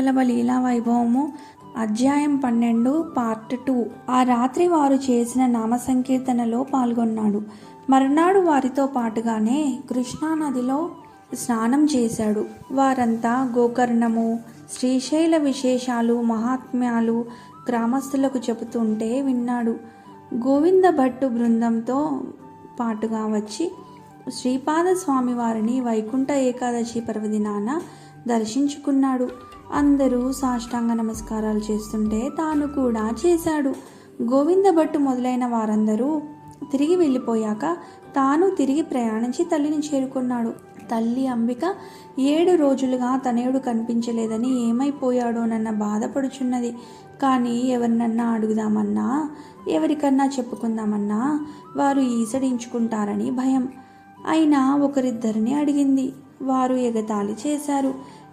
శివవల్లభ లీలా వైభవము అధ్యాయం 12 పార్ట్ 2. ఆ రాత్రి వారు చేసిన నామ సంకీర్తనలో పాల్గొన్నాడు. మర్నాడు వారితో పాటుగానే కృష్ణానదిలో స్నానం చేశాడు. వారంతా గోకర్ణము, శ్రీశైల విశేషాలు, మహాత్మ్యాలు గ్రామస్తులకు చెబుతుంటే విన్నాడు. గోవింద భట్టు బృందంతో పాటుగా వచ్చి శ్రీపాద స్వామి వారిని వైకుంఠ ఏకాదశి పర్వదినాన దర్శించుకున్నాడు. అందరూ సాష్టాంగ నమస్కారాలు చేస్తుంటే తాను కూడా చేశాడు. గోవింద భట్టు మొదలైన వారందరూ తిరిగి వెళ్ళిపోయాక తాను తిరిగి ప్రయాణించి తల్లిని చేరుకున్నాడు. తల్లి అంబిక 7 రోజులుగా తనయుడు కనిపించలేదని ఏమైపోయాడోనన్న బాధపడుచున్నది. కానీ ఎవరినన్నా అడుగుదామన్నా, ఎవరికన్నా చెప్పుకుందామన్నా వారు ఈసడించుకుంటారని భయం. అయినా ఒకరిద్దరిని అడిగింది. వారు ఎగతాళి చేశారు.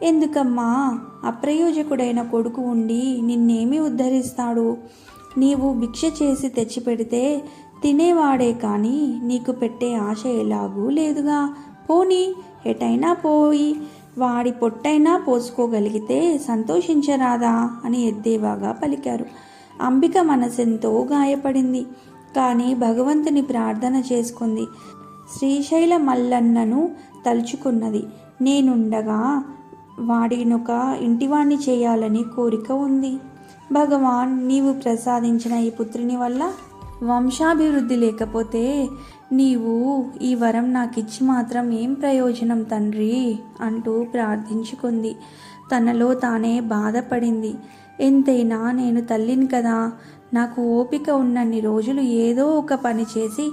ఎందుకమ్మా, అప్రయోజకుడైన కొడుకు ఉండి నిన్నేమి ఉద్ధరిస్తాడు? నీవు భిక్ష చేసి తెచ్చిపెడితే తినేవాడే కానీ నీకు పెట్టే ఆశ ఎలాగూ లేదుగా. పోనీ ఎటైనా పోయి వాడి పొట్టైనా పోసుకోగలిగితే సంతోషించరాదా అని ఎద్దేవాగా పలికారు. అంబిక మనసెంతో గాయపడింది. కానీ భగవంతుని ప్రార్థన చేసుకుంది. శ్రీశైల మల్లన్నను తలుచుకున్నది. నేనుండగా వాడినొక ఇంటివాణ్ణి చేయాలని కోరిక ఉంది. భగవాన్, నీవు ప్రసాదించిన ఈ పుత్రుని వల్ల వంశాభివృద్ధి లేకపోతే నీవు ఈ వరం నాకిచ్చి మాత్రం ఏం ప్రయోజనం తండ్రి అంటూ ప్రార్థించుకుంది. తనలో తానే బాధపడింది. ఎంతైనా నేను తల్లిని కదా, నాకు ఓపిక ఉన్నన్ని రోజులు ఏదో ఒక పని చేసి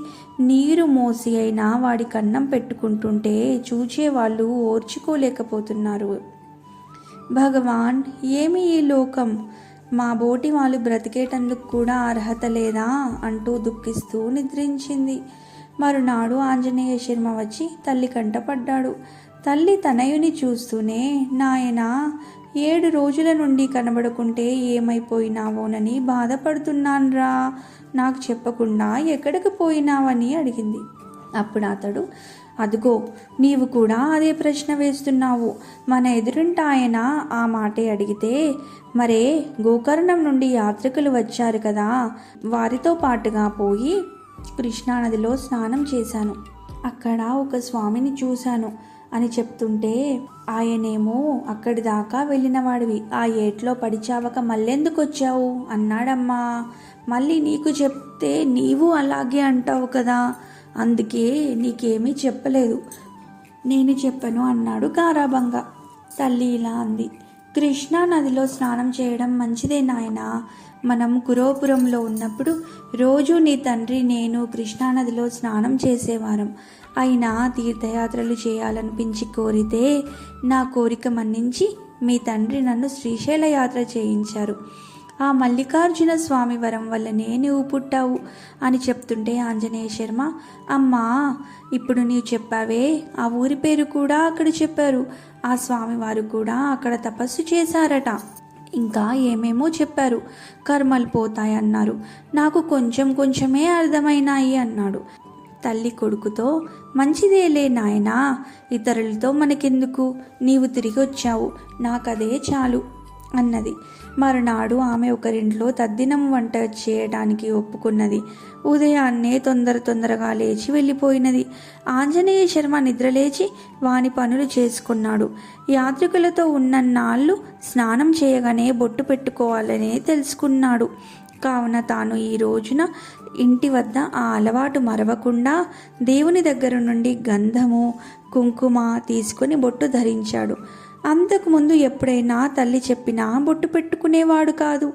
నీరు మోసి అయినా వాడి కన్నం పెట్టుకుంటుంటే చూచేవాళ్ళు ఓర్చుకోలేకపోతున్నారు. భగవాన్, ఏమి ఈ లోకం, మా బోటి వాళ్ళు బ్రతికేటందుకు కూడా అర్హత లేదా అంటూ దుఃఖిస్తూ నిద్రించింది. మరునాడు ఆంజనేయ శర్మ వచ్చి తల్లి కంటపడ్డాడు. తల్లి తనయుని చూస్తూనే, నాయనా, 7 రోజుల నుండి కనబడకుంటే ఏమైపోయినావోనని బాధపడుతున్నాన్రా, నాకు చెప్పకుండా ఎక్కడికి పోయినావని అడిగింది. అప్పుడు అతడు, అదుగో నీవు కూడా అదే ప్రశ్న వేస్తున్నావు. మన ఎదురింట ఆయన ఆ మాటే అడిగితే, మరే గోకర్ణం నుండి యాత్రికులు వచ్చారు కదా, వారితో పాటుగా పోయి కృష్ణానదిలో స్నానం చేశాను. అక్కడ ఒక స్వామిని చూశాను అని చెప్తుంటే, ఆయనేమో అక్కడి దాకా వెళ్ళినవాడివి, ఆ ఏట్లో పడిచావక మళ్ళెందుకు వచ్చావు అన్నాడమ్మా. మళ్ళీ నీకు చెప్తే నీవు అలాగే అంటావు కదా, అందుకే నీకేమీ చెప్పలేదు. నేను చెప్పను అన్నాడు గారాబంగా. తల్లి ఇలా అంది, కృష్ణా నదిలో స్నానం చేయడం మంచిదే నాయనా. మనం కురోపురంలో ఉన్నప్పుడు రోజు నీ తండ్రి నేను కృష్ణానదిలో స్నానం చేసేవారం. అయినా తీర్థయాత్రలు చేయాలనిపించి కోరితే నా కోరిక మన్నించి మీ తండ్రి నన్ను శ్రీశైల యాత్ర చేయించారు. ఆ మల్లికార్జున స్వామి వరం వల్లనే నువ్వు పుట్టావు అని చెప్తుంటే ఆంజనేయ శర్మ, అమ్మా, ఇప్పుడు నీవు చెప్పావే ఆ ఊరి పేరు కూడా అక్కడ చెప్పారు. ఆ స్వామివారు కూడా అక్కడ తపస్సు చేశారట. ఇంకా ఏమేమో చెప్పారు. కర్మలు పోతాయన్నారు. నాకు కొంచెం కొంచెమే అర్థమైనాయి అన్నాడు. తల్లి కొడుకుతో, మంచిదేలే నాయనా, ఇతరులతో మనకెందుకు, నీవు తిరిగి వచ్చావు, నాకదే చాలు అన్నది. మరునాడు ఆమె ఒకరింట్లో తద్దినం వంట చేయడానికి ఒప్పుకున్నది. ఉదయాన్నే తొందరగా లేచి వెళ్ళిపోయినది. ఆంజనేయ శర్మ నిద్రలేచి వాని పనులు చేసుకున్నాడు. యాత్రికులతో ఉన్నన్నాళ్ళు స్నానం చేయగానే బొట్టు పెట్టుకోవాలనే తెలుసుకున్నాడు. కావున తాను ఈ రోజున ఇంటి వద్ద ఆ అలవాటు మరవకుండా దేవుని దగ్గర నుండి గంధము, కుంకుమ తీసుకుని బొట్టు ధరించాడు. అంతకుముందు ఎప్పుడైనా తల్లి చెప్పినా బొట్టు పెట్టుకునేవాడు కాదు.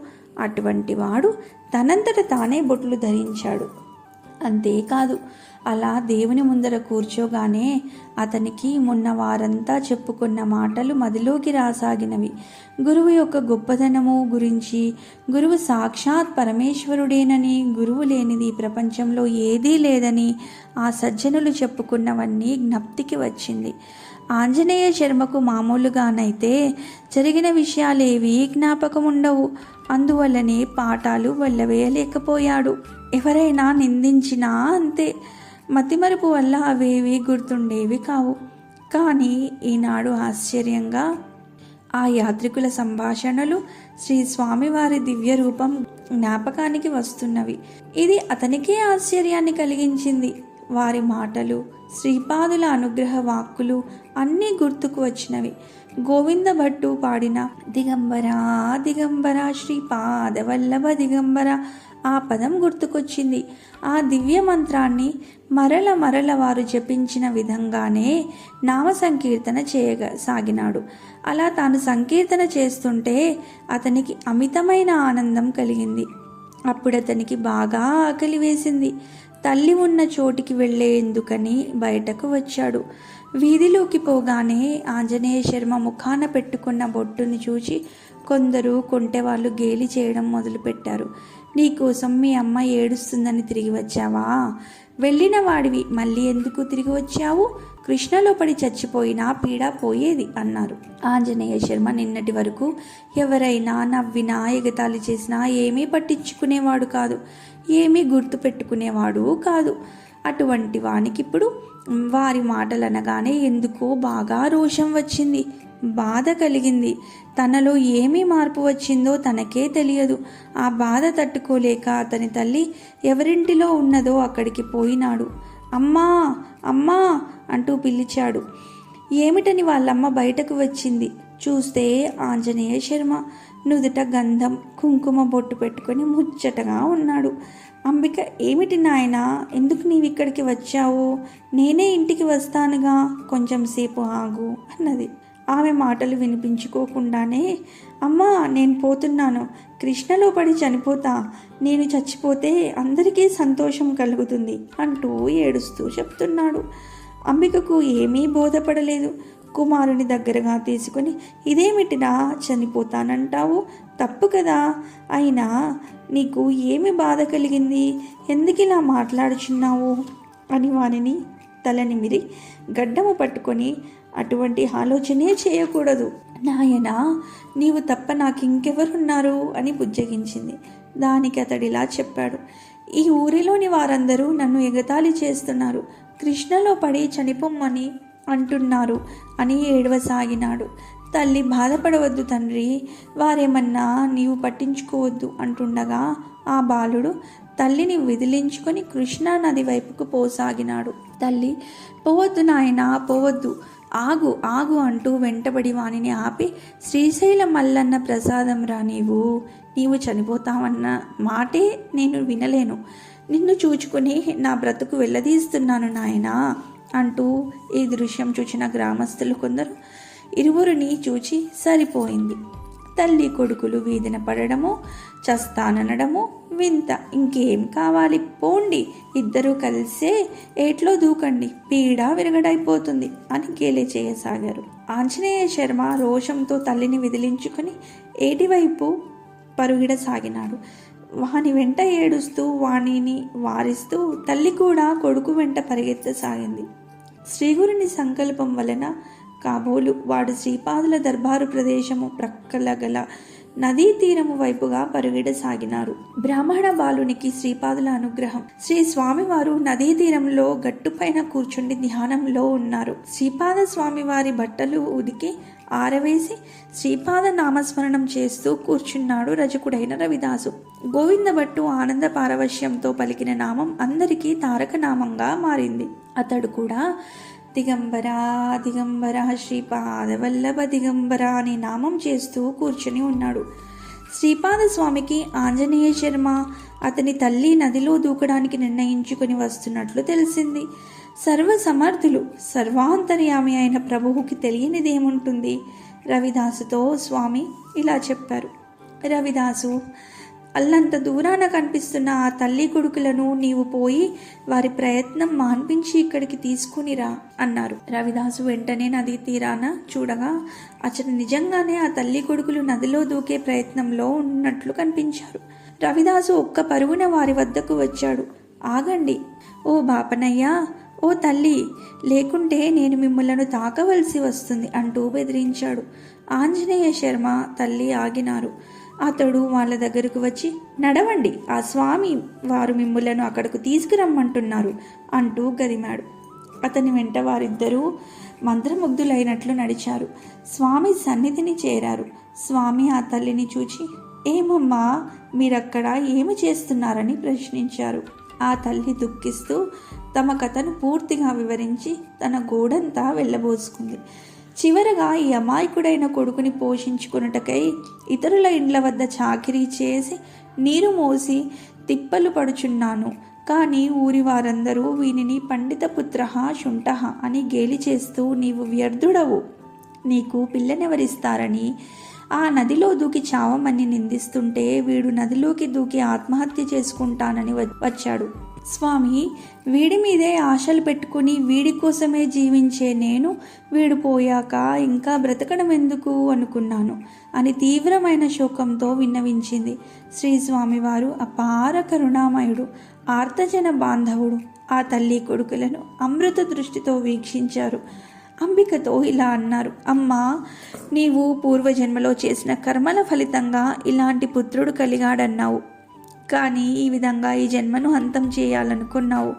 అటువంటి వాడు తనంతట తానే బొట్లు ధరించాడు. అంతేకాదు, అలా దేవుని ముందర కూర్చోగానే అతనికి మొన్న వారంతా చెప్పుకున్న మాటలు మదిలోకి రాసాగినవి. గురువు యొక్క గొప్పదనము గురించి, గురువు సాక్షాత్ పరమేశ్వరుడేనని, గురువు లేనిది ప్రపంచంలో ఏదీ లేదని ఆ సజ్జనులు చెప్పుకున్నవన్నీ జ్ఞప్తికి వచ్చింది. ఆంజనేయ శర్మకు మామూలుగానైతే జరిగిన విషయాలేవీ జ్ఞాపకం ఉండవు. అందువల్లనే పాఠాలు వెళ్ళవేయలేకపోయాడు. ఎవరైనా నిందించినా అంతే, మతిమరుపు వల్ల అవేవి గుర్తుండేవి కావు. కానీ ఈనాడు ఆశ్చర్యంగా ఆ యాత్రికుల సంభాషణలు, శ్రీ స్వామివారి దివ్య రూపం జ్ఞాపకానికి వస్తున్నవి. ఇది అతనికే ఆశ్చర్యాన్ని కలిగించింది. వారి మాటలు, శ్రీపాదుల అనుగ్రహ వాక్కులు అన్నీ గుర్తుకు వచ్చినవి. గోవింద భట్టు పాడిన దిగంబరా దిగంబర శ్రీపాదవల్లభ దిగంబర ఆ పదం గుర్తుకొచ్చింది. ఆ దివ్య మంత్రాన్ని మరల వారు జపించిన విధంగానే నామ సంకీర్తన చేయసాగినాడు. అలా తాను సంకీర్తన చేస్తుంటే అతనికి అమితమైన ఆనందం కలిగింది. అప్పుడతనికి బాగా ఆకలి వేసింది. తల్లి ఉన్న చోటికి వెళ్ళేందుకని బయటకు వచ్చాడు. వీధిలోకి పోగానే ఆంజనేయ శర్మ ముఖాన పెట్టుకున్న బొట్టుని చూచి కొందరు కొంటెవాళ్ళు గేలి చేయడం మొదలుపెట్టారు. నీకోసం మీ అమ్మ ఏడుస్తుందని తిరిగి వచ్చావా? వెళ్ళిన వాడివి మళ్ళీ ఎందుకు తిరిగి వచ్చావు? కృష్ణలో పడి చచ్చిపోయినా పీడ పోయేది అన్నారు. ఆంజనేయ శర్మ నిన్నటి వరకు ఎవరైనా నవ్వినా ఎగతాళి చేసినా ఏమీ పట్టించుకునేవాడు కాదు, ఏమీ గుర్తు పెట్టుకునేవాడు కాదు. అటువంటి వానికిప్పుడు వారి మాటలు అనగానే ఎందుకో బాగా రోషం వచ్చింది, బాధ కలిగింది. తనలో ఏమీ మార్పు వచ్చిందో తనకే తెలియదు. ఆ బాధ తట్టుకోలేక అతని తల్లి ఎవరింటిలో ఉన్నదో అక్కడికి పోయినాడు. అమ్మా అమ్మా అంటూ పిలిచాడు. ఏమిటని వాళ్ళమ్మ బయటకు వచ్చింది. చూస్తే ఆంజనేయ శర్మ నుదుట గంధం కుంకుమ బొట్టు పెట్టుకొని ముచ్చటగా ఉన్నాడు. అంబిక, ఏమిటి నాయనా, ఎందుకు నీవిక్కడికి వచ్చావు? నేనే ఇంటికి వస్తానుగా, కొంచెం సేపు ఆగు అన్నది. ఆమె మాటలు వినిపించుకోకుండానే, అమ్మా నేను పోతున్నాను, కృష్ణలో పడి చనిపోతా, నేను చచ్చిపోతే అందరికీ సంతోషం కలుగుతుంది అంటూ ఏడుస్తూ చెప్తున్నాడు. అంబికకు ఏమీ బోధపడలేదు. కుమారుని దగ్గరగా తీసుకొని, ఇదేమిటినా చనిపోతానంటావు? తప్పు కదా, అయినా నీకు ఏమి బాధ కలిగింది? ఎందుకు ఇలా మాట్లాడుచున్నావు అని వానిని తలనిమిరి గడ్డము పట్టుకొని, అటువంటి ఆలోచనే చేయకూడదు నాయనా, నీవు తప్ప నాకింకెవరున్నారు అని బుజ్జగించింది. దానికి అతడిలా చెప్పాడు. ఈ ఊరిలోని వారందరూ నన్ను ఎగతాళి చేస్తున్నారు, కృష్ణలో పడి చనిపోమ్మని అంటున్నారు అని ఏడవసాగినాడు. తల్లి, బాధపడవద్దు తండ్రి, వారేమన్నా నీవు పట్టించుకోవద్దు అంటుండగా ఆ బాలుడు తల్లిని విదిలించుకొని కృష్ణా నది వైపుకు పోసాగినాడు. తల్లి, పోవద్దు నాయనా, పోవద్దు, ఆగు ఆగు అంటూ వెంటబడి వానిని ఆపి, శ్రీశైలం మల్లన్న ప్రసాదం రా, నీవు చనిపోతావన్న మాటే నేను వినలేను. నిన్ను చూచుకుని నా బ్రతుకు వెళ్ళదీస్తున్నాను నాయనా అంటూ ఈ దృశ్యం చూచిన గ్రామస్తులు కొందరు ఇరువురిని చూచి సరిపోయింది, తల్లి కొడుకులు వీధిన పడడము, చస్తాననడము వింత, ఇంకేం కావాలి, పోండి, ఇద్దరూ కలిసే ఏట్లో దూకండి, పీడ విరగడైపోతుంది అని గేలే చేయసాగారు. ఆంజనేయ శర్మ రోషంతో తల్లిని విదిలించుకొని ఏటివైపు పరుగిడసాగినాడు. వాని వెంట ఏడుస్తూ వాణిని వారిస్తూ తల్లి కూడా కొడుకు వెంట పరిగెత్తసాగింది. శ్రీగురుని సంకల్పం వలన కాబోలు వాడు శ్రీపాదుల దర్బారు ప్రదేశము ప్రక్కల గల నదీ తీరము వైపుగా పరుగిడసాగినారు. బ్రాహ్మణ బాలునికి శ్రీపాదుల అనుగ్రహం. శ్రీ స్వామివారు నదీ తీరంలో గట్టుపైన కూర్చుండి ధ్యానంలో ఉన్నారు. శ్రీపాద స్వామివారి బట్టలు ఉదికి ఆరవేసి శ్రీపాద నామస్మరణం చేస్తూ కూర్చున్నాడు రజకుడైన రవిదాసు. గోవింద భట్టు ఆనంద పారవశ్యంతో పలికిన నామం అందరికీ తారక నామంగా మారింది. అతడు కూడా దిగంబరా దిగంబర శ్రీపాదవల్లభ దిగంబర అనే నామం చేస్తూ కూర్చుని ఉన్నాడు. శ్రీపాద స్వామికి ఆంజనేయ శర్మ అతని తల్లి నదిలో దూకడానికి నిర్ణయించుకుని వస్తున్నట్లు తెలిసింది. సర్వసమర్థులు సర్వాంతర్యామి అయిన ప్రభువుకి తెలియనిదేముంటుంది? రవిదాసుతో స్వామి ఇలా చెప్పారు. రవిదాసు, అల్లంత దూరాన కనిపిస్తున్న ఆ తల్లి కొడుకులను నీవు పోయి వారి ప్రయత్నం మాన్పించి ఇక్కడికి తీసుకునిరా అన్నారు. రవిదాసు వెంటనే నదీ తీరాన చూడగా అతను నిజంగానే ఆ తల్లి కొడుకులు నదిలో దూకే ప్రయత్నంలో ఉన్నట్లు కనిపించారు. రవిదాసు ఒక్క పరుగున వారి వద్దకు వచ్చాడు. ఆగండి ఓ బాపనయ్య, ఓ తల్లి, లేకుంటే నేను మిమ్మలను తాకవలసి వస్తుంది అంటూ బెదిరించాడు. ఆంజనేయ శర్మ తల్లి ఆగినారు. అతడు వాళ్ళ దగ్గరకు వచ్చి, నడవండి, ఆ స్వామి వారు మిమ్ములను అక్కడకు తీసుకురమ్మంటున్నారు అంటూ గదిమాడు. అతని వెంట వారిద్దరూ మంత్రముగ్ధులైనట్లు నడిచారు. స్వామి సన్నిధిని చేరారు. స్వామి ఆ తల్లిని చూచి, ఏమమ్మా, మీరక్కడ ఏమి చేస్తున్నారని ప్రశ్నించారు. ఆ తల్లి దుఃఖిస్తూ తమ కథను పూర్తిగా వివరించి తన గోడంతా వెళ్ళబోసుకుంది. చివరగా ఈ అమాయకుడైన కొడుకుని పోషించుకున్నటకై ఇతరుల ఇండ్ల వద్ద చాకిరీ చేసి నీరు మోసి తిప్పలు పడుచున్నాను. కానీ ఊరి వారందరూ వీనిని పండితపుత్ర శుంఠ అని గేలి చేస్తూ, నీవు వ్యర్థుడవు, నీకు పిల్లనెవరిస్తారని ఆ నదిలో దూకి చావమని నిందిస్తుంటే వీడు నదిలోకి దూకి ఆత్మహత్య చేసుకుంటానని వచ్చాడు. స్వామి, వీడి మీదే ఆశలు పెట్టుకుని వీడి కోసమే జీవించే నేను వీడు పోయాక ఇంకా బ్రతకడం ఎందుకు అనుకున్నాను అని తీవ్రమైన శోకంతో విన్నవించింది. శ్రీ స్వామివారు అపార కరుణామయుడు, ఆర్తజన బాంధవుడు. ఆ తల్లి కొడుకులను అమృత దృష్టితో వీక్షించారు. అంబికతో ఇలా అన్నారు, అమ్మా, నీవు పూర్వజన్మలో చేసిన కర్మల ఫలితంగా ఇలాంటి పుత్రుడు కలిగాడన్నావు. కానీ ఈ విధంగా ఈ జన్మను అంతం చేయాలనుకున్నావు.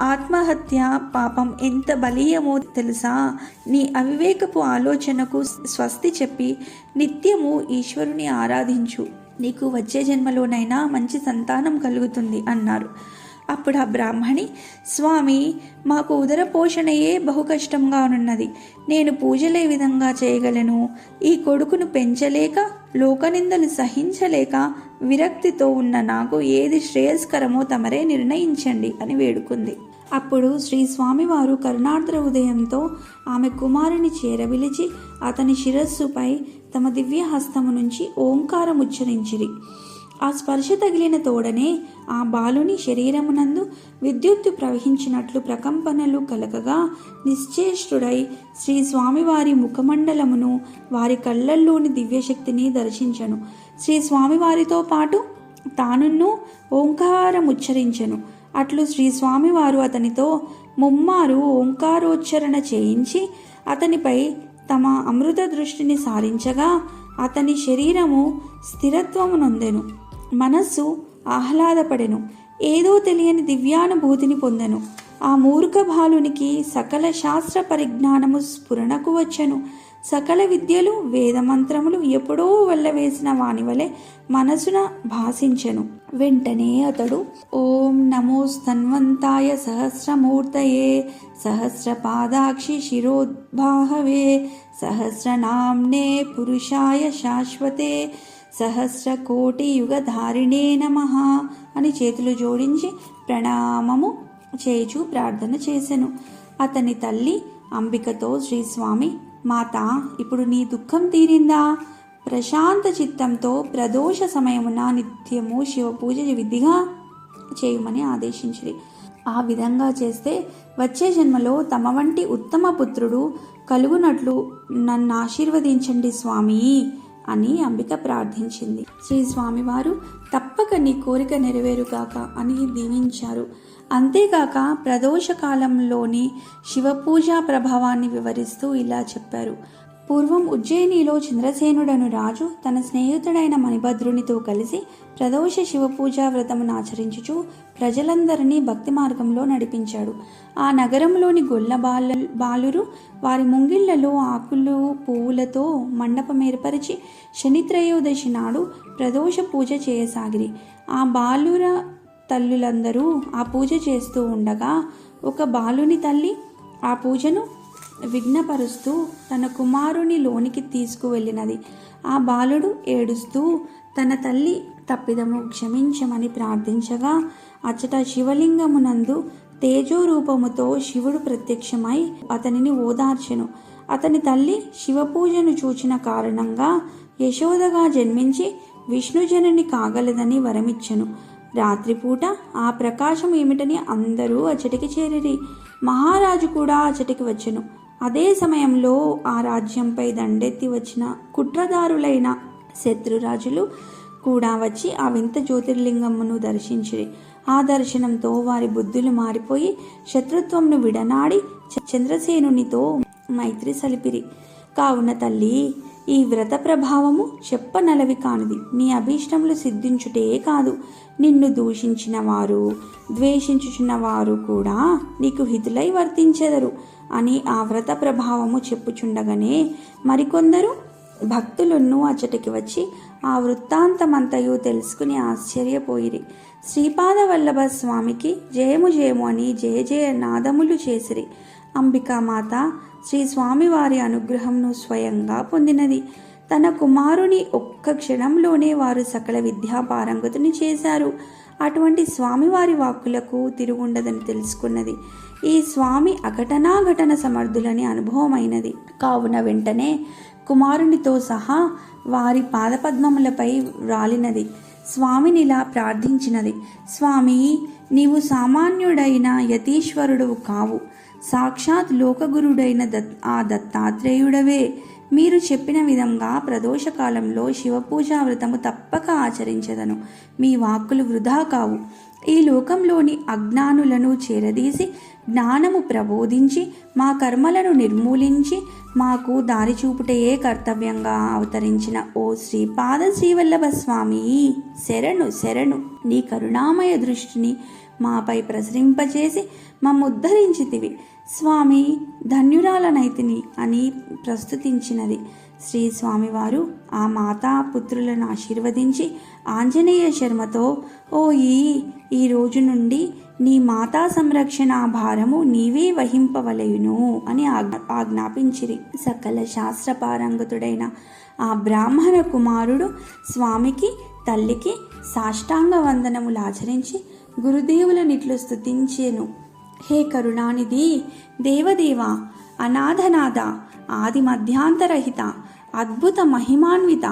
ఆత్మహత్య పాపం ఎంత బలీయమో తెలుసా? నీ అవివేకపు ఆలోచనకు స్వస్తి చెప్పి నిత్యము ఈశ్వరుని ఆరాధించు. నీకు వచ్చే జన్మలోనైనా మంచి సంతానం కలుగుతుంది అన్నారు. అప్పుడు ఆ బ్రాహ్మణి, స్వామి, మాకు ఉదర పోషణయే బహు కష్టంగా ఉన్నది. నేను పూజలే విధంగా చేయగలను. ఈ కొడుకును పెంచలేక, లోకనిందలు సహించలేక విరక్తితో ఉన్న నాకు ఏది శ్రేయస్కరమో తమరే నిర్ణయించండి అని వేడుకుంది. అప్పుడు శ్రీ స్వామివారు కరుణార్ద్ర ఉదయంతో ఆమె కుమారుని చేరవిలిచి అతని శిరస్సుపై తమ దివ్య హస్తము నుంచి ఓంకారం ఉచ్చరించిరి. ఆ స్పర్శ తగిలిన తోడనే ఆ బాలుని శరీరమునందు విద్యుత్తు ప్రవహించినట్లు ప్రకంపనలు కలగగా నిశ్చేష్టుడై శ్రీ స్వామివారి ముఖమండలమును, వారి కళ్ళల్లోని దివ్యశక్తిని దర్శించను. శ్రీ స్వామివారితో పాటు తానును ఓంకారం ఉచ్చరించెను. అట్లు శ్రీ స్వామివారు అతనితో ముమ్మారు ఓంకారోచ్చరణ చేయించి అతనిపై తమ అమృత దృష్టిని సారించగా అతని శరీరము స్థిరత్వము నొందెను. మనస్సు ఆహ్లాదపడెను. ఏదో తెలియని దివ్యానుభూతిని పొందెను. ఆ మూర్ఖ బాలునికి సకల శాస్త్ర పరిజ్ఞానము స్ఫురణకు వచ్చెను. సకల విద్యలు, వేదమంత్రములు ఎప్పుడో వెళ్ళవేసిన వానివలె మనసున భాసించెను. వెంటనే అతడు ఓం నమో స్తన్వంతాయ సహస్రమూర్తయే సహస్రపాదాక్షి శిరోద్భాహవే సహస్రనామ్నే పురుషాయ శాశ్వతే సహస్రకోటియుగధారిణే నమః అని చేతులు జోడించి ప్రణామము చేయుచు ప్రార్థన చేసెను. అతని తల్లి అంబికతో, శ్రీస్వామి, మాత, ఇప్పుడు నీ దుఃఖం తీరిందా? ప్రశాంత చిత్తంతో ప్రదోష సమయమున నిత్యము శివపూజ విధిగా చేయమని ఆదేశించిరి. ఆ విధంగా చేస్తే వచ్చే జన్మలో తమ వంటి ఉత్తమ పుత్రుడు కలుగునట్లు నన్ను ఆశీర్వదించండి స్వామి అని అంబిక ప్రార్థించింది. శ్రీ స్వామివారు తప్పక నీ కోరిక నెరవేరుగాక అని దీవించారు. అంతేకాక ప్రదోషకాలంలోని శివపూజా ప్రభావాన్ని వివరిస్తూ ఇలా చెప్పారు. పూర్వం ఉజ్జయినిలో చంద్రసేనుడను రాజు తన స్నేహితుడైన మణిభద్రునితో కలిసి ప్రదోష శివపూజా వ్రతమును ఆచరించుచు ప్రజలందరినీ భక్తి మార్గంలో నడిపించాడు. ఆ నగరంలోని గొల్ల బాలురు వారి ముంగిళ్లలో ఆకులు పువ్వులతో మండపం ఏర్పరిచి శనిత్రయోదశి నాడు ప్రదోష పూజ చేయసాగిరి. ఆ బాలుర తల్లులందరూ ఆ పూజ చేస్తూ ఉండగా ఒక బాలుని తల్లి ఆ పూజను విఘ్నపరుస్తూ తన కుమారుని లోనికి తీసుకువెళ్ళినది. ఆ బాలుడు ఏడుస్తూ తన తల్లి తప్పిదము క్షమించమని ప్రార్థించగా అచ్చట శివలింగమునందు తేజోరూపముతో శివుడు ప్రత్యక్షమై అతనిని ఓదార్చెను. అతని తల్లి శివపూజను చూచిన కారణంగా యశోదగా జన్మించి విష్ణుజనని కాగలదని వరమిచ్చెను. రాత్రిపూట ఆ ప్రకాశం ఏమిటని అందరూ అచ్చటికి చేరిరి. మహారాజు కూడా అచ్చటికి వచ్చెను. అదే సమయంలో ఆ రాజ్యంపై దండెత్తి వచ్చిన కుట్రదారులైన శత్రురాజులు కూడా వచ్చి ఆ వింత జ్యోతిర్లింగమును దర్శించిరి. ఆ దర్శనంతో వారి బుద్ధులు మారిపోయి శత్రుత్వంను విడనాడి చంద్రసేనునితో మైత్రి సలిపిరి. కావున తల్లి, ఈ వ్రత ప్రభావము చెప్పనలవి కానిది. నీ అభీష్టములు సిద్ధించుటే కాదు, నిన్ను దూషించిన వారు, ద్వేషించుచున్న వారు కూడా నీకు హితులై వర్తించెదరు. అని ఆ వ్రత ప్రభావము చెప్పుచుండగానే మరికొందరు భక్తులను అచ్చటికి వచ్చి ఆ వృత్తాంతమంతయు తెలుసుకుని ఆశ్చర్యపోయిరి. శ్రీపాద వల్లభ స్వామికి జయము జయము అని జయ జయ నాదములు చేసిరి. అంబికామాత శ్రీ స్వామివారి అనుగ్రహంను స్వయంగా పొందినది. తన కుమారుని ఒక్క క్షణంలోనే వారు సకల విద్యా పారంగతుని చేశారు. అటువంటి స్వామివారి వాక్కులకు తిరుగుండదని తెలుసుకున్నది. ఈ స్వామి అఘటనాఘటన సమర్థులని అనుభవమైనది. కావున వెంటనే కుమారునితో సహా వారి పాదపద్మములపై వ్రాలినది. స్వామినిలా ప్రార్థించినది. స్వామి, నీవు సామాన్యుడైన యతీశ్వరుడువు కావు, సాక్షాత్ లోకగురుడైన ఆ దత్తాత్రేయుడవే. మీరు చెప్పిన విధంగా ప్రదోషకాలంలో శివపూజా వ్రతము తప్పక ఆచరించదను. మీ వాక్కులు వృధా కావు. ఈ లోకంలోని అజ్ఞానులను చేరదీసి జ్ఞానము ప్రబోధించి మా కర్మలను నిర్మూలించి మాకు దారి చూపుటయే కర్తవ్యంగా అవతరించిన ఓ శ్రీపాద శ్రీవల్లభ స్వామి, శరణు శరణు. నీ కరుణామయ దృష్టిని మాపై ప్రసరింపచేసి మమ్ముద్ధరించితివి. స్వామి, ధన్యురాలనైతిని అని ప్రస్తుతించినది. శ్రీ స్వామివారు ఆ మాతా పుత్రులను ఆశీర్వదించి ఆంజనేయ శర్మతో, ఈ రోజు నుండి నీ మాతా సంరక్షణ భారము నీవే వహింపవలయును అని ఆజ్ఞాపించిరి. సకల శాస్త్ర పారంగతుడైన ఆ బ్రాహ్మణ కుమారుడు స్వామికి తల్లికి సాష్టాంగ వందనములు ఆచరించి గురుదేవులనిట్లు స్తుతించెను. హే కరుణానిధి, దేవదేవ, అనాథనాథ, ఆది మధ్యాంతరహిత, అద్భుత మహిమాన్విత,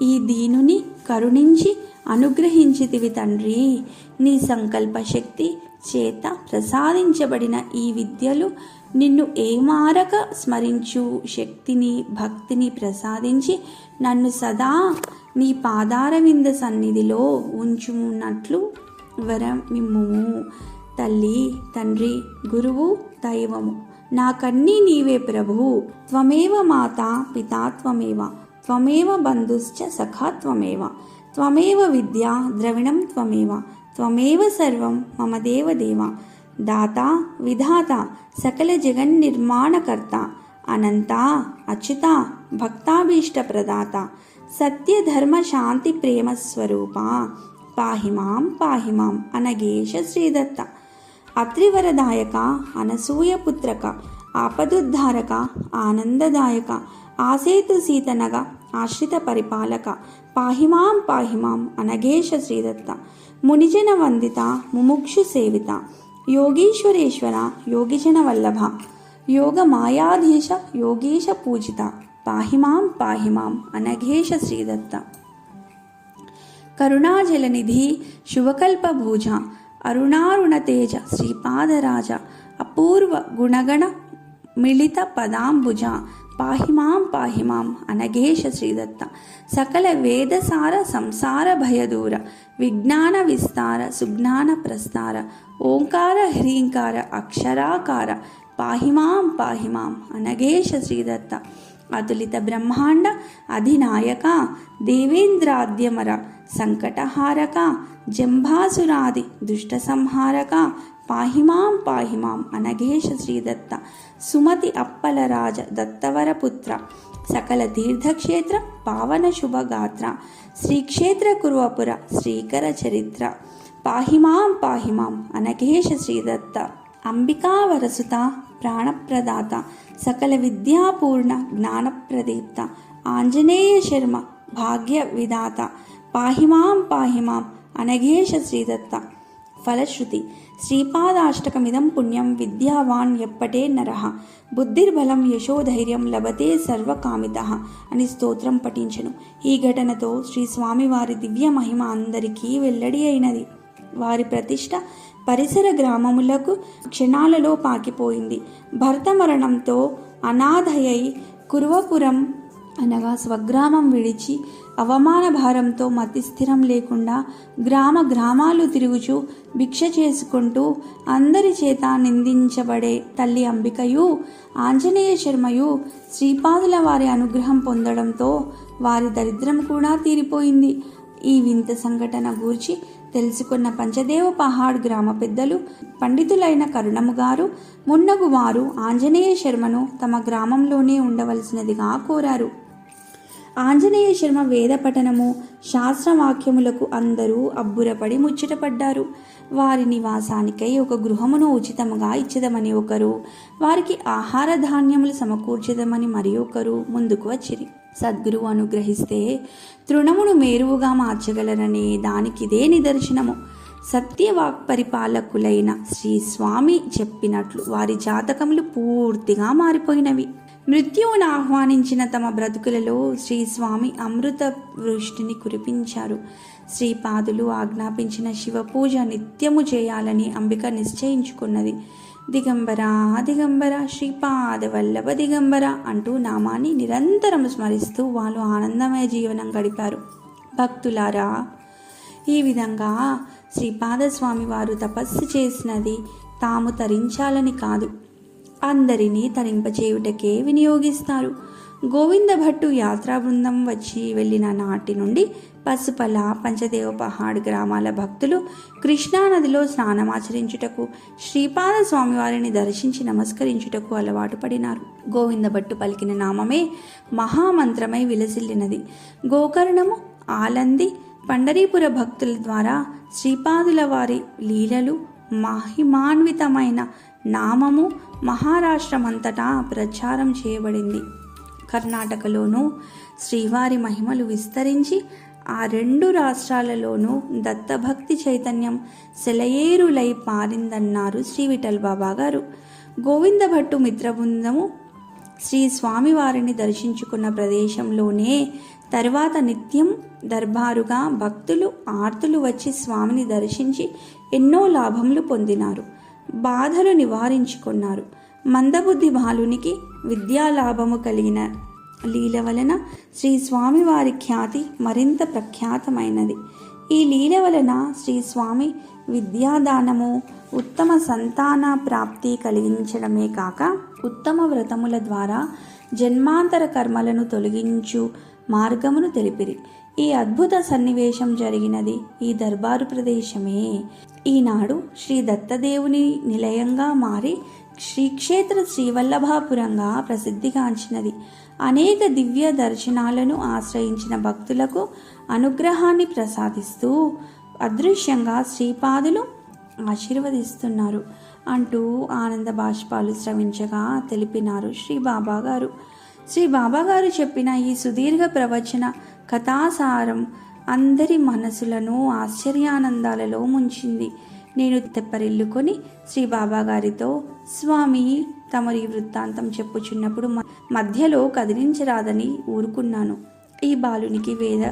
ఈ దీనుని కరుణించి అనుగ్రహించితివి తండ్రి. నీ సంకల్ప శక్తి చేత ప్రసాదించబడిన ఈ విద్యలు నిన్ను ఏమారక స్మరించు శక్తిని భక్తిని ప్రసాదించి నన్ను సదా నీ పాదారవింద సన్నిధిలో ఉంచున్నట్లు వరమిమ్ము. తల్లి, తండ్రి, గురువు, దైవము నాకన్నీ నీవే ప్రభువు. త్వమేవ మాతా పితా త్వమేవ, త్వమేవ బంధుశ్చ సఖా త్వమేవ, త్వమేవ విద్యా ద్రవిణం త్వమేవ, త్వమేవ సర్వం మమ దేవదేవ. దాత విధాత సకల జగన్నిర్మాణకర్త, అనంత అచ్యుత భక్తాభీష్ట ప్రదాత, సత్య ధర్మ శాంతి ప్రేమ స్వరూప, పాహిమాం పాహిమాం అనగేశ శ్రీదత్త. అత్రివరదాయక అనసూయ పుత్రక, ఆపదుద్ధారక ఆనందదాయక, ఆసేతు సీతనగ ఆశ్రిత పరిపాలక, పాహిమాం పాహిమాం అనగేశ శ్రీదత్త. మునిజన వందిత ముముక్షు సేవిత, యోగీశ్వరేశ్వర యోగిజన వల్లభ, యోగ మాయాధీశ యోగీశ పూజిత, పాహిమాం పాహిమాం అనఘేశ శ్రీదత్త. కరుణాజలనిధి శుభకల్పభూజ, అరుణారుణతేజ శ్రీపాదరాజ, అపూర్వ గుణగణ మిళిత పదాంబుజ, పాహిమాం పాహిమాం అనఘేశ శ్రీదత్త. సకల వేదసార సంసార భయదూర, విజ్ఞాన విస్తార సుజ్ఞాన ప్రస్తార, ఓంకార హ్రీంకార అక్షరాకార, పాహిమాం పాహిమాం అనఘేశ శ్రీదత్త. అతులిత బ్రహ్మాండ అధినాయక, దేవేంద్రాద్యమర సంకటహారక, జంభాసురాది దుష్ట సంహారక, పాహిమాం పాహిమాం అనఘేశ శ్రీదత్త. సుమతి అప్పలరాజ దత్తవరపుత్ర, సకల తీర్థక్షేత్ర పావన శుభగాత్ర, శ్రీక్షేత్ర కురువపుర శ్రీకర చరిత్ర, పాహిమాం పాహిమాం అనఘేశ శ్రీదత్త. అంబికావరసుత ప్రాణప్రదాత, సకల విద్యాపూర్ణ జ్ఞానప్రదీప్త, ఆంజనేయ శర్మ భాగ్య విధాత, పాహిమాం పాహిమాం అనఘేశ శ్రీదత్త. ఫలశ్రుతి శ్రీపాదాష్టకమిదం పుణ్యం విద్యావాన్ ఎప్పటే నరః, బుద్ధిర్బలం యశోధైర్యం లభతే సర్వకామితః అని స్తోత్రం పఠించెను. ఈ ఘటనతో శ్రీ స్వామివారి దివ్య మహిమ అందరికీ వెల్లడి అయినది. వారి ప్రతిష్ట పరిసర గ్రామములకు క్షణాలలో పాకిపోయింది. భర్త మరణంతో అనాథయై కురువపురం అనగా స్వగ్రామం విడిచి అవమాన భారంతో మతి స్థిరం లేకుండా గ్రామాలు తిరుగుచూ భిక్ష చేసుకుంటూ అందరి చేత నిందించబడే తల్లి అంబికయు ఆంజనేయ శర్మయు శ్రీపాదుల వారి అనుగ్రహం పొందడంతో వారి దరిద్రం కూడా తీరిపోయింది. ఈ వింత సంఘటన గూర్చి తెలుసుకున్న పంచదేవ పహాడ్ గ్రామ పెద్దలు పండితులైన కరుణము గారు మున్నగు వారు ఆంజనేయ శర్మను తమ గ్రామంలోనే ఉండవలసినదిగా కోరారు. ఆంజనేయ శర్మ వేద పఠనము శాస్త్రవాక్యములకు అందరూ అబ్బురపడి ముచ్చటపడ్డారు. వారి నివాసానికై ఒక గృహమును ఉచితముగా ఇచ్చదమని ఒకరు, వారికి ఆహార ధాన్యములు సమకూర్చదమని మరి ఒకరు ముందుకు వచ్చిరి. సద్గురువు అనుగ్రహిస్తే తృణమును మేరువుగా మార్చగలరనే దానికిదే నిదర్శనము. సత్యవాక్పరిపాలకులైన శ్రీ స్వామి చెప్పినట్లు వారి జాతకములు పూర్తిగా మారిపోయినవి. మృత్యువును ఆహ్వానించిన తమ బ్రతుకులలో శ్రీస్వామి అమృత వృష్టిని కురిపించారు. శ్రీపాదులు ఆజ్ఞాపించిన శివపూజ నిత్యము చేయాలని అంబిక నిశ్చయించుకున్నది. దిగంబర దిగంబర శ్రీపాద వల్లభ దిగంబర అంటూ నామాన్ని నిరంతరం స్మరిస్తూ వాళ్ళు ఆనందమయ జీవనం గడిపారు. భక్తులారా, ఈ విధంగా శ్రీపాదస్వామి వారు తపస్సు చేసినది తాము తరించాలని కాదు, అందరినీ తరింపచేయుటకే వినియోగిస్తారు. గోవింద భట్టు యాత్రా బృందం వచ్చి వెళ్ళిన నాటి నుండి పసుపల పంచదేవ పహాడ్ గ్రామాల భక్తులు కృష్ణానదిలో స్నానమాచరించుటకు, శ్రీపాద స్వామివారిని దర్శించి నమస్కరించుటకు అలవాటు పడినారు. గోవింద భట్టు పలికిన నామమే మహామంత్రమై విలసిల్లినది. గోకర్ణము, ఆలంది, పండరీపుర భక్తుల ద్వారా శ్రీపాదుల వారి లీలలు, మహిమాన్వితమైన నామము మహారాష్ట్రమంతటా ప్రచారం చేయబడింది. కర్ణాటకలోనూ శ్రీవారి మహిమలు విస్తరించి ఆ రెండు రాష్ట్రాలలోనూ దత్తభక్తి చైతన్యం సెలయేరులై పారిందన్నారు శ్రీ విఠల్ బాబా గారు. గోవింద భట్టు మిత్రబృందము శ్రీ స్వామివారిని దర్శించుకున్న ప్రదేశంలోనే తర్వాత నిత్యం దర్బారుగా భక్తులు ఆర్తులు వచ్చి స్వామిని దర్శించి ఎన్నో లాభములు పొందినారు, బాధలు నివారించుకున్నారు. మందబుద్ధి బాలునికి విద్యాలాభము కలిగిన లీల వలన శ్రీ స్వామివారి ఖ్యాతి మరింత ప్రఖ్యాతమైనది. ఈ లీల వలన శ్రీ స్వామి విద్యాదానము, ఉత్తమ సంతాన ప్రాప్తి కలిగించడమే కాక ఉత్తమ వ్రతముల ద్వారా జన్మాంతర కర్మలను తొలగించు మార్గమును తెలిపిరి. ఈ అద్భుత సన్నివేశం జరిగినది ఈ దర్బారు ప్రదేశమే. ఈనాడు శ్రీ దత్తదేవుని నిలయంగా మారి శ్రీక్షేత్ర శ్రీవల్లభాపురంగా ప్రసిద్ధిగాంచినది. అనేక దివ్య దర్శనాలను ఆశ్రయించిన భక్తులకు అనుగ్రహాన్ని ప్రసాదిస్తూ అదృశ్యంగా శ్రీపాదులు ఆశీర్వదిస్తున్నారు అంటూ ఆనంద బాష్పాలు స్రవించగా తెలిపినారు శ్రీ బాబా గారు. శ్రీ బాబా గారు చెప్పిన ఈ సుదీర్ఘ ప్రవచన కథాసారం అందరి మనసులను ఆశ్చర్యానందాలలో ముంచింది. నేను తెప్పరిల్లుకొని శ్రీ బాబా గారితో, స్వామి తమరి వృత్తాంతం చెప్పుచున్నప్పుడు మధ్యలో కదిలించరాదని ఊరుకున్నాను. ఈ బాలునికి వేద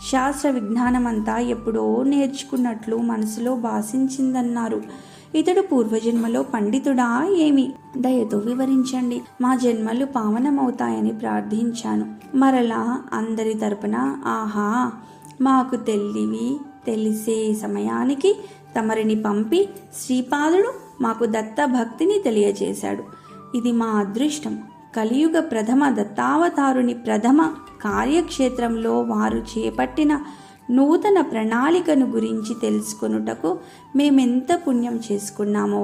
శాస్త్ర విజ్ఞానమంతా ఎప్పుడో నేర్చుకున్నట్లు మనసులో భాషించిందన్నారు. ఇతడు పూర్వజన్మలో పండితుడా ఏమి? దయతో వివరించండి, మా జన్మలు పావనమవుతాయని ప్రార్థించాను. మరలా అందరి తరపున, ఆహా, మాకు తెలిసే సమయానికి తమరిని పంపి శ్రీపాదుడు మాకు దత్త భక్తిని తెలియజేశాడు. ఇది మా అదృష్టం. కలియుగ ప్రథమ దత్తావతారుని ప్రథమ కార్యక్షేత్రంలో వారు చేపట్టిన నూతన ప్రణాళికను గురించి తెలుసుకొనుటకు మేమెంత పుణ్యం చేసుకున్నామో.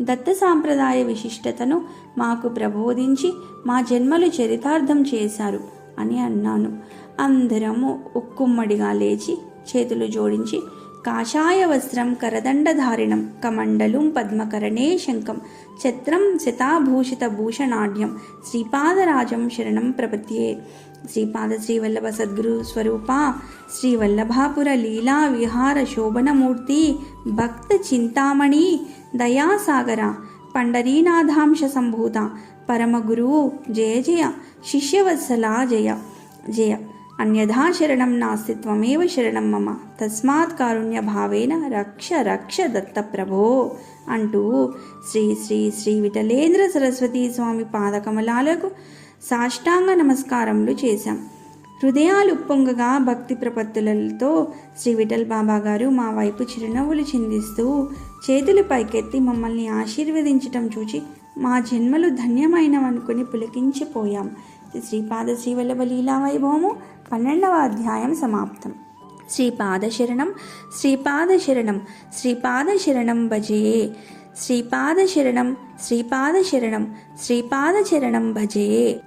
దత్త సాంప్రదాయ విశిష్టతను మాకు ప్రబోధించి మా జన్మలు చరితార్థం చేశారు అని అన్నాను. అందరము ఉక్కుమ్మడిగా లేచి చేతులు జోడించి, కాషాయ వస్త్రం కరదండధారిణం కమండలం పద్మకరణే శంఖం ఛత్రం శతాభూషిత భూషణాఢ్యం శ్రీపాదరాజం శరణం ప్రపద్యే. శ్రీపాద శ్రీవల్లభ సద్గురు స్వరూప శ్రీవల్లభాపుర లీలా విహార శోభనమూర్తి భక్త చింతామణి దయాసాగర పండరీనాథాంశ సంభూత పరమగురు జయ జయ శిష్యవత్సల జయ జయ. అన్యథా శరణం నాస్తి త్వమేవ శరణం మమ తస్మాత్ కారుణ్య భావేన రక్ష రక్ష దత్త ప్రభో అంటూ శ్రీ శ్రీ శ్రీ విఠలేంద్ర సరస్వతీ స్వామి పాదకమలాలకు సాష్టాంగ నమస్కారములు చేశాం. హృదయాలు ఉప్పొంగగా భక్తి ప్రపత్తులతో శ్రీ విఠల్ బాబా గారు మా వైపు చిరునవ్వులు చిందిస్తూ చేతులు పైకెత్తి మమ్మల్ని ఆశీర్వదించటం చూచి మా జన్మలు ధన్యమైనవనుకుని పులకించిపోయాం. శ్రీపాద శ్రీవల్లభ లీలా వైభవము 12వ అధ్యాయం సమాప్తం. శ్రీపాదశరణం శ్రీపాదశరణం శ్రీపాదశరణం భజే. శ్రీపాదశరణం శ్రీపాదశరణం శ్రీపాదశరణం భజే.